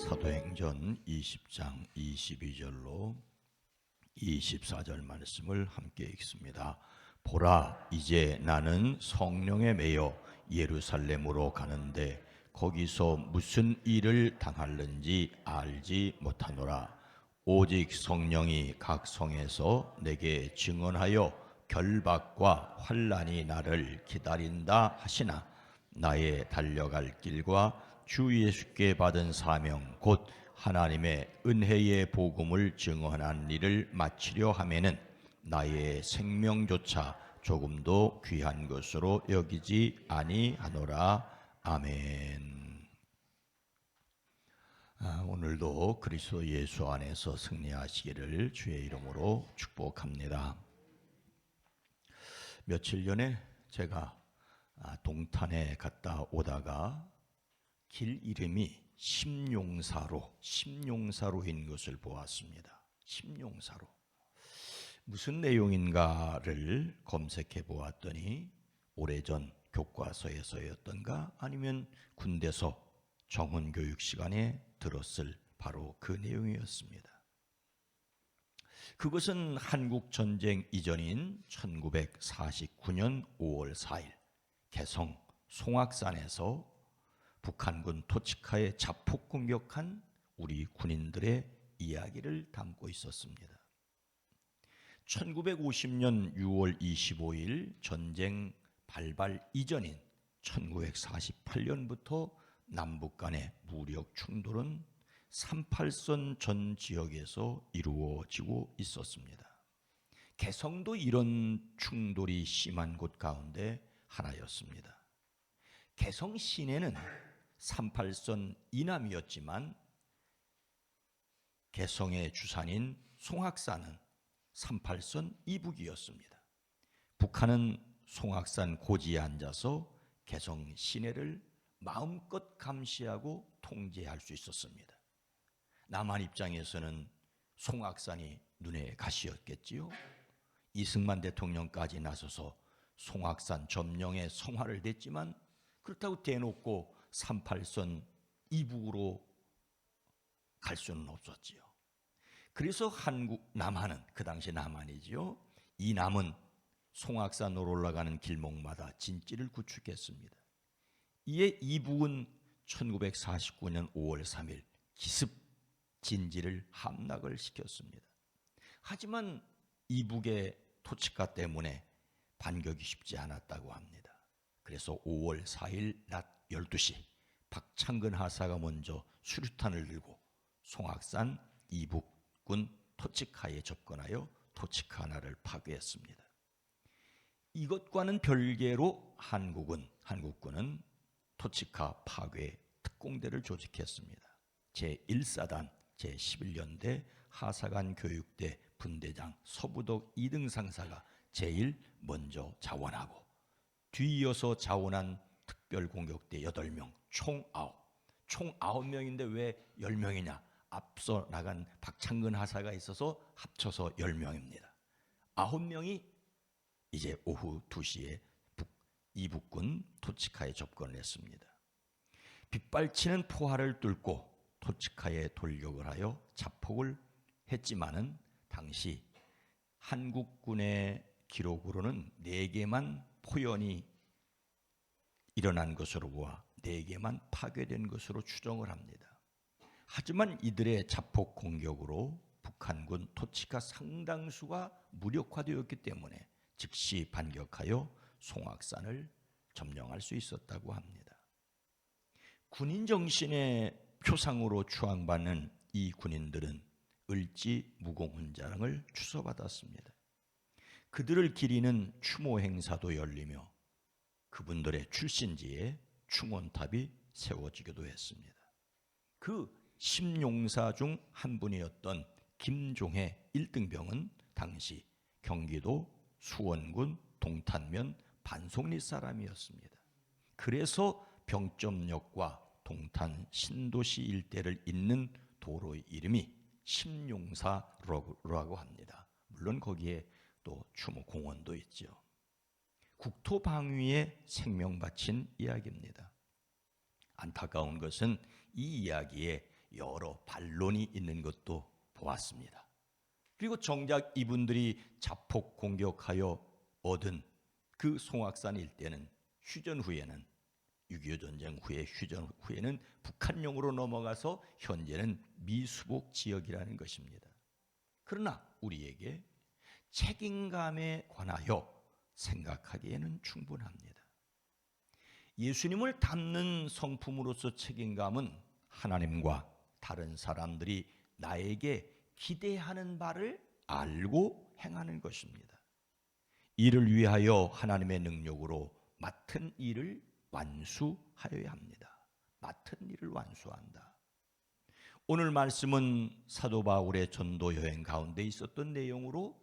사도행전 20장 22절로 24절 말씀을 함께 읽습니다. 보라, 이제 나는 성령에 매여 예루살렘으로 가는데 거기서 무슨 일을 당할는지 알지 못하노라. 오직 성령이 각 성에서 내게 증언하여 결박과 환난이 나를 기다린다 하시나 나의 달려갈 길과 주 예수께 받은 사명 곧 하나님의 은혜의 복음을 증언한 일을 마치려 하면은 나의 생명조차 조금도 귀한 것으로 여기지 아니하노라. 아멘. 오늘도 그리스도 예수 안에서 승리하시기를 주의 이름으로 축복합니다. 며칠 전에 제가 동탄에 갔다 오다가 길 이름이 심용사로인 것을 보았습니다. 심용사로. 무슨 내용인가를 검색해 보았더니 오래전 교과서에서였던가 아니면 군대서 정훈교육 시간에 들었을 바로 그 내용이었습니다. 그것은 한국전쟁 이전인 1949년 5월 4일 개성 송악산에서 북한군 토치카에 자폭 공격한 우리 군인들의 이야기를 담고 있었습니다. 1950년 6월 25일 전쟁 발발 이전인 1948년부터 남북 간의 무력 충돌은 38선 전 지역에서 이루어지고 있었습니다. 개성도 이런 충돌이 심한 곳 가운데 하나였습니다. 개성 시내는 38선 이남이었지만 개성의 주산인 송악산은 38선 이북이었습니다. 북한은 송악산 고지에 앉아서 개성 시내를 마음껏 감시하고 통제할 수 있었습니다. 남한 입장에서는 송악산이 눈에 가시였겠지요. 이승만 대통령까지 나서서 송악산 점령에 성화를 냈지만 그렇다고 대놓고 38선 이북으로 갈 수는 없었지요. 그래서 남한은 그 당시 남한이지요. 이 남은 송악산으로 올라가는 길목마다 진지를 구축했습니다. 이에 이북은 1949년 5월 3일 기습 진지를 함락을 시켰습니다. 하지만 이북의 토치카 때문에 반격이 쉽지 않았다고 합니다. 그래서 5월 4일 낮 12시 박창근 하사가 먼저 수류탄을 들고 송악산 이북군 토치카에 접근하여 토치카 하나를 파괴했습니다. 이것과는 별개로 한국군은 토치카 파괴 특공대를 조직했습니다. 제1사단 제11연대 하사관 교육대 분대장 서부덕 2등 상사가 제일 먼저 자원하고 뒤이어서 자원한 특별공격대 8명 총 9명인데 왜 10명이냐? 앞서 나간 박창근 하사가 있어서 합쳐서 10명입니다. 9명이 이제 오후 2시에 이북군 토치카에 접근을 했습니다. 빗발치는 포화를 뚫고 토치카에 돌격을 하여 자폭을 했지만은 당시 한국군의 기록으로는 4개만 포연이 일어난 것으로 보아 4개만 파괴된 것으로 추정을 합니다. 하지만 이들의 자폭 공격으로 북한군 토치카 상당수가 무력화되었기 때문에 즉시 반격하여 송악산을 점령할 수 있었다고 합니다. 군인 정신의 표상으로 추앙받는 이 군인들은 을지 무공훈장을 추서받았습니다. 그들을 기리는 추모 행사도 열리며 그분들의 출신지에 충원탑이 세워지기도 했습니다. 그 심용사 중 한 분이었던 김종해 1등병은 당시 경기도 수원군 동탄면 반송리 사람이었습니다. 그래서 병점역과 동탄 신도시 일대를 잇는 도로의 이름이 심용사로라고 합니다. 물론 거기에 또 추모 공원도 있죠. 국토 방위에 생명 바친 이야기입니다. 안타까운 것은 이 이야기에 여러 반론이 있는 것도 보았습니다. 그리고 정작 이분들이 자폭 공격하여 얻은 그 송악산 일대는 휴전 후에는 6.25 전쟁 후에 휴전 후에는 북한용으로 넘어가서 현재는 미수복 지역이라는 것입니다. 그러나 우리에게 책임감에 관하여 생각하기에는 충분합니다. 예수님을 닮는 성품으로서 책임감은 하나님과 다른 사람들이 나에게 기대하는 바를 알고 행하는 것입니다. 이를 위하여 하나님의 능력으로 맡은 일을 완수하여야 합니다. 맡은 일을 완수한다. 오늘 말씀은 사도 바울의 전도 여행 가운데 있었던 내용으로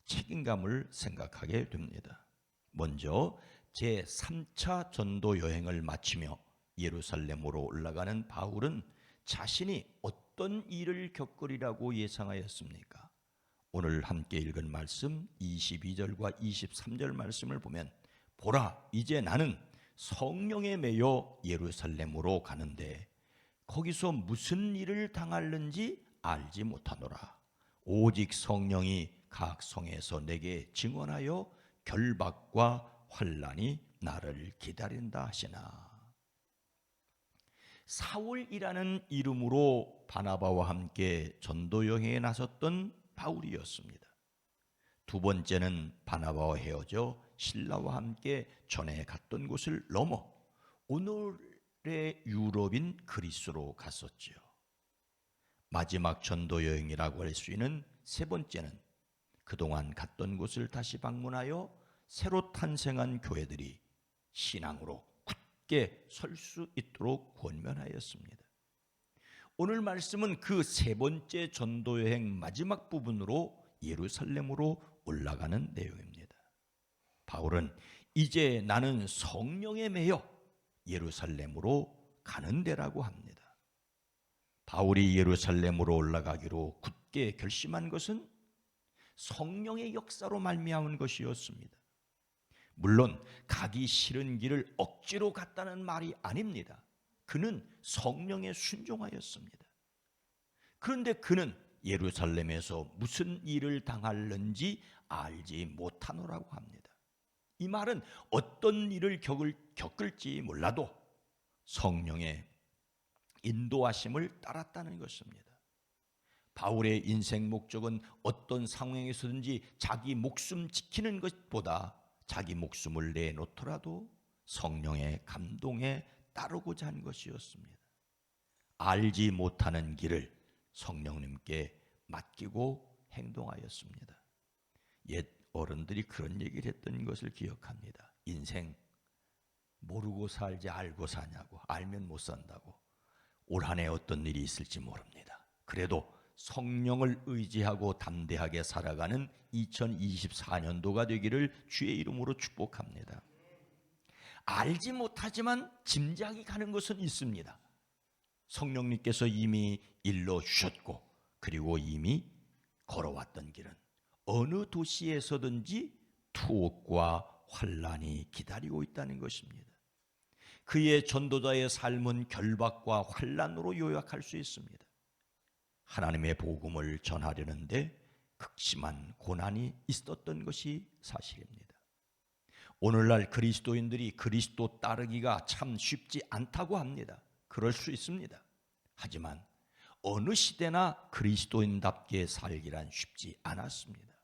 책임감을 생각하게 됩니다. 먼저 제3차 전도 여행을 마치며 예루살렘으로 올라가는 바울은 자신이 어떤 일을 겪으리라고 예상하였습니까? 오늘 함께 읽은 말씀 22절과 23절 말씀을 보면 보라, 이제 나는 성령에 매여 예루살렘으로 가는데 거기서 무슨 일을 당할는지 알지 못하노라. 오직 성령이 각 성에서 내게 증언하여 결박과 환난이 나를 기다린다 하시나. 사울이라는 이름으로 바나바와 함께 전도 여행에 나섰던 바울이었습니다. 두 번째는 바나바와 헤어져 실라와 함께 전에 갔던 곳을 넘어 오늘의 유럽인 그리스로 갔었지요. 마지막 전도 여행이라고 할 수 있는 세 번째는 그동안 갔던 곳을 다시 방문하여 새로 탄생한 교회들이 신앙으로 굳게 설 수 있도록 권면하였습니다. 오늘 말씀은 그 세 번째 전도 여행 마지막 부분으로 예루살렘으로 올라가는 내용입니다. 바울은 이제 나는 성령에 매여 예루살렘으로 가는 데라고 합니다. 바울이 예루살렘으로 올라가기로 굳게 결심한 것은 성령의 역사로 말미암은 것이었습니다. 물론 가기 싫은 길을 억지로 갔다는 말이 아닙니다. 그는 성령에 순종하였습니다. 그런데 그는 예루살렘에서 무슨 일을 당할는지 알지 못하노라고 합니다. 이 말은 어떤 일을 겪을지 몰라도 성령의 인도하심을 따랐다는 것입니다. 바울의 인생 목적은 어떤 상황에서든지 자기 목숨 지키는 것보다 자기 목숨을 내놓더라도 성령의 감동에 따르고자 한 것이었습니다. 알지 못하는 길을 성령님께 맡기고 행동하였습니다. 옛 어른들이 그런 얘기를 했던 것을 기억합니다. 인생 모르고 살지 알고 사냐고. 알면 못 산다고. 올 한 해 어떤 일이 있을지 모릅니다. 그래도 성령을 의지하고 담대하게 살아가는 2024년도가 되기를 주의 이름으로 축복합니다. 알지 못하지만 짐작이 가는 것은 있습니다. 성령님께서 이미 일러 주셨고 그리고 이미 걸어왔던 길은 어느 도시에서든지 투옥과 환난이 기다리고 있다는 것입니다. 그의 전도자의 삶은 결박과 환난으로 요약할 수 있습니다. 하나님의 복음을 전하려는데 극심한 고난이 있었던 것이 사실입니다. 오늘날 그리스도인들이 그리스도 따르기가 참 쉽지 않다고 합니다. 그럴 수 있습니다. 하지만 어느 시대나 그리스도인답게 살기란 쉽지 않았습니다.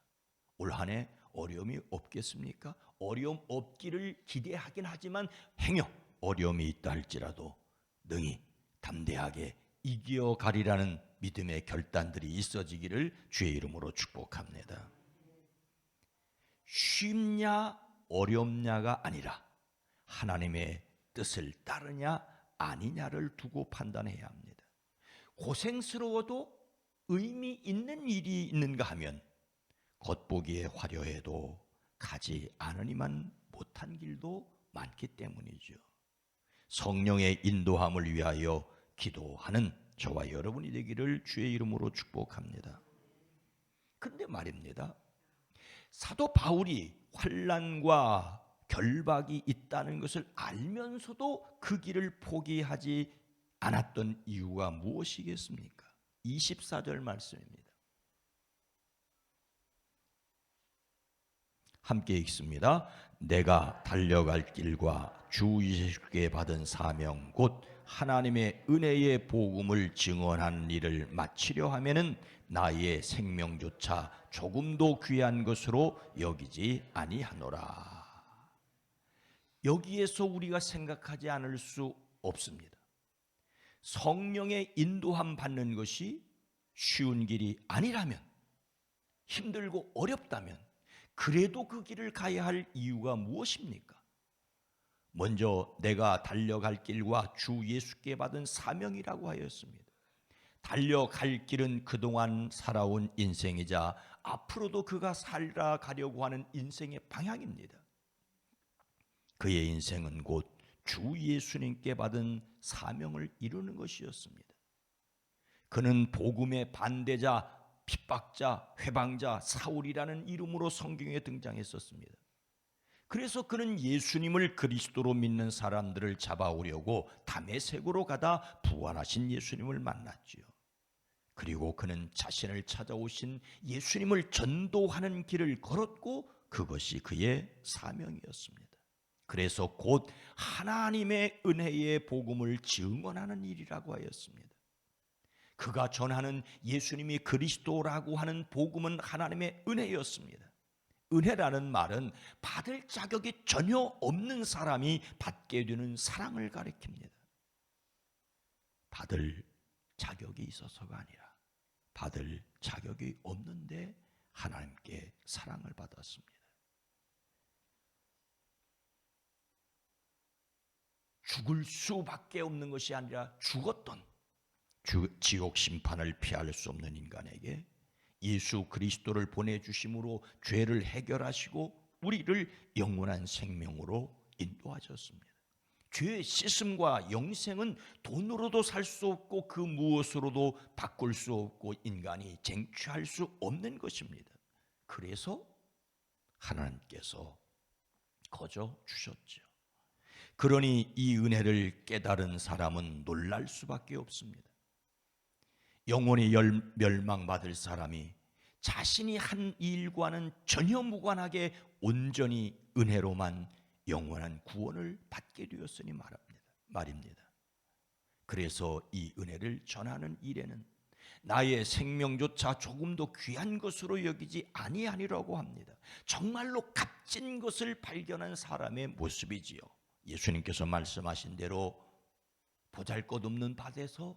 올 한 해 어려움이 없겠습니까? 어려움 없기를 기대하긴 하지만 행여 어려움이 있다 할지라도 능히 담대하게 이겨가리라는 믿음의 결단들이 있어지기를 주의 이름으로 축복합니다. 쉽냐 어렵냐가 아니라 하나님의 뜻을 따르냐 아니냐를 두고 판단해야 합니다. 고생스러워도 의미 있는 일이 있는가 하면 겉보기에 화려해도 가지 않으니만 못한 길도 많기 때문이죠. 성령의 인도함을 위하여 기도하는 저와 여러분이 되기를 주의 이름으로 축복합니다. 그런데 말입니다. 사도 바울이 환난과 결박이 있다는 것을 알면서도 그 길을 포기하지 않았던 이유가 무엇이겠습니까? 24절 말씀입니다. 함께 읽습니다. 내가 달려갈 길과 주 예수께 받은 사명 곧 하나님의 은혜의 복음을 증언하는 일을 마치려 하면은 나의 생명조차 조금도 귀한 것으로 여기지 아니하노라. 여기에서 우리가 생각하지 않을 수 없습니다. 성령의 인도함 받는 것이 쉬운 길이 아니라면, 힘들고 어렵다면 그래도 그 길을 가야 할 이유가 무엇입니까? 먼저 내가 달려갈 길과 주 예수께 받은 사명이라고 하였습니다. 달려갈 길은 그동안 살아온 인생이자 앞으로도 그가 살아가려고 하는 인생의 방향입니다. 그의 인생은 곧 주 예수님께 받은 사명을 이루는 것이었습니다. 그는 복음의 반대자, 핍박자, 회방자, 사울이라는 이름으로 성경에 등장했었습니다. 그래서 그는 예수님을 그리스도로 믿는 사람들을 잡아오려고 다메섹으로 가다 부활하신 예수님을 만났지요. 그리고 그는 자신을 찾아오신 예수님을 전도하는 길을 걸었고 그것이 그의 사명이었습니다. 그래서 곧 하나님의 은혜의 복음을 증언하는 일이라고 하였습니다. 그가 전하는 예수님이 그리스도라고 하는 복음은 하나님의 은혜였습니다. 은혜라는 말은 받을 자격이 전혀 없는 사람이 받게 되는 사랑을 가리킵니다. 받을 자격이 있어서가 아니라 받을 자격이 없는데 하나님께 사랑을 받았습니다. 죽을 수밖에 없는 것이 아니라 죽었던 지옥 심판을 피할 수 없는 인간에게 예수 그리스도를 보내주심으로 죄를 해결하시고 우리를 영원한 생명으로 인도하셨습니다. 죄의 씻음과 영생은 돈으로도 살 수 없고 그 무엇으로도 바꿀 수 없고 인간이 쟁취할 수 없는 것입니다. 그래서 하나님께서 거저 주셨죠. 그러니 이 은혜를 깨달은 사람은 놀랄 수밖에 없습니다. 영원히 멸망받을 사람이 자신이 한 일과는 전혀 무관하게 온전히 은혜로만 영원한 구원을 받게 되었으니 말입니다. 그래서 이 은혜를 전하는 일에는 나의 생명조차 조금도 귀한 것으로 여기지 아니하니라고 합니다. 정말로 값진 것을 발견한 사람의 모습이지요. 예수님께서 말씀하신 대로 보잘것없는 밭에서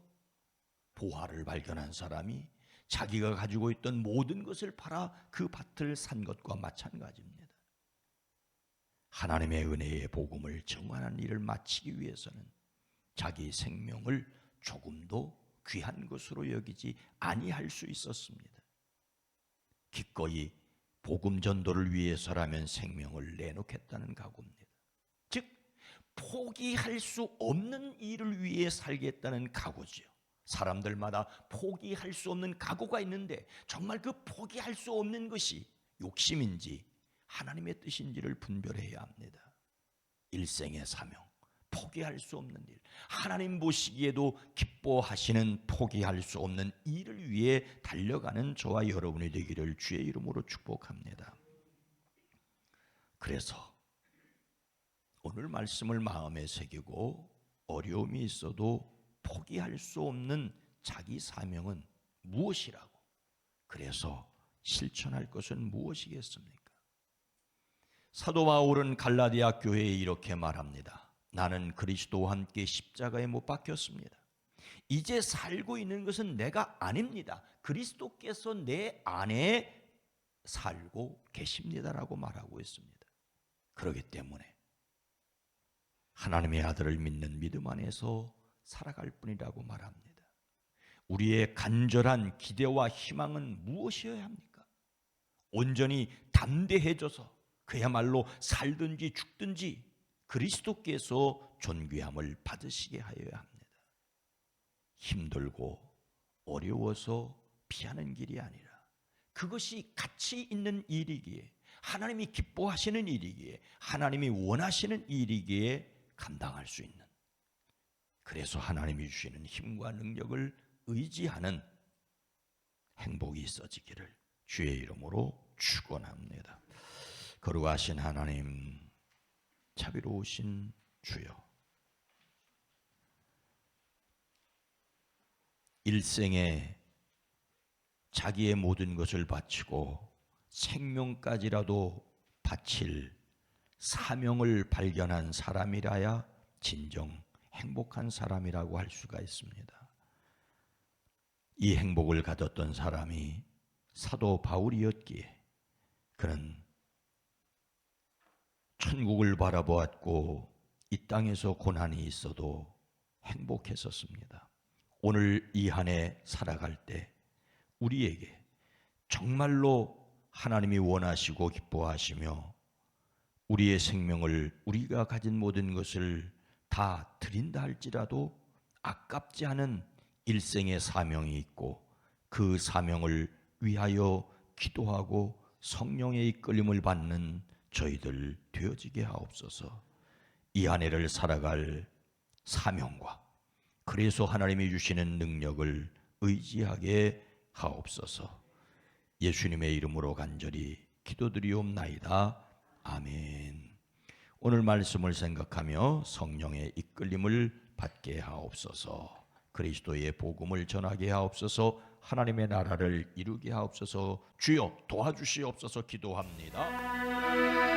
보화를 발견한 사람이 자기가 가지고 있던 모든 것을 팔아 그 밭을 산 것과 마찬가지입니다. 하나님의 은혜의 복음을 증언하는 일을 마치기 위해서는 자기 생명을 조금도 귀한 것으로 여기지 아니할 수 있었습니다. 기꺼이 복음 전도를 위해서라면 생명을 내놓겠다는 각오입니다. 즉 포기할 수 없는 일을 위해 살겠다는 각오지요. 사람들마다 포기할 수 없는 각오가 있는데 정말 그 포기할 수 없는 것이 욕심인지 하나님의 뜻인지를 분별해야 합니다. 일생의 사명, 포기할 수 없는 일, 하나님 보시기에도 기뻐하시는 포기할 수 없는 일을 위해 달려가는 저와 여러분이 되기를 주의 이름으로 축복합니다. 그래서 오늘 말씀을 마음에 새기고 어려움이 있어도 포기할 수 없는 자기 사명은 무엇이라고, 그래서 실천할 것은 무엇이겠습니까? 사도 바울은 갈라디아 교회에 이렇게 말합니다. 나는 그리스도와 함께 십자가에 못 박혔습니다. 이제 살고 있는 것은 내가 아닙니다. 그리스도께서 내 안에 살고 계십니다라고 말하고 있습니다. 그렇기 때문에 하나님의 아들을 믿는 믿음 안에서 살아갈 뿐이라고 말합니다. 우리의 간절한 기대와 희망은 무엇이어야 합니까? 온전히 담대해져서 그야말로 살든지 죽든지 그리스도께서 존귀함을 받으시게 하여야 합니다. 힘들고 어려워서 피하는 길이 아니라 그것이 가치 있는 일이기에, 하나님이 기뻐하시는 일이기에, 하나님이 원하시는 일이기에 감당할 수 있는, 그래서 하나님이 주시는 힘과 능력을 의지하는 행복이 있어지기를 주의 이름으로 축원합니다. 거룩하신 하나님, 자비로우신 주여, 일생에 자기의 모든 것을 바치고 생명까지라도 바칠 사명을 발견한 사람이라야 진정 행복한 사람이라고 할 수가 있습니다. 이 행복을 가졌던 사람이 사도 바울이었기에 그는 천국을 바라보았고 이 땅에서 고난이 있어도 행복했었습니다. 오늘 이 한 해 살아갈 때 우리에게 정말로 하나님이 원하시고 기뻐하시며 우리의 생명을, 우리가 가진 모든 것을 다 드린다 할지라도 아깝지 않은 일생의 사명이 있고 그 사명을 위하여 기도하고 성령의 이끌림을 받는 저희들 되어지게 하옵소서. 이 한 해를 살아갈 사명과 그래서 하나님이 주시는 능력을 의지하게 하옵소서. 예수님의 이름으로 간절히 기도드리옵나이다. 아멘. 오늘 말씀을 생각하며 성령의 이끌림을 받게 하옵소서. 그리스도의 복음을 전하게 하옵소서. 하나님의 나라를 이루게 하옵소서. 주여 도와주시옵소서. 기도합니다.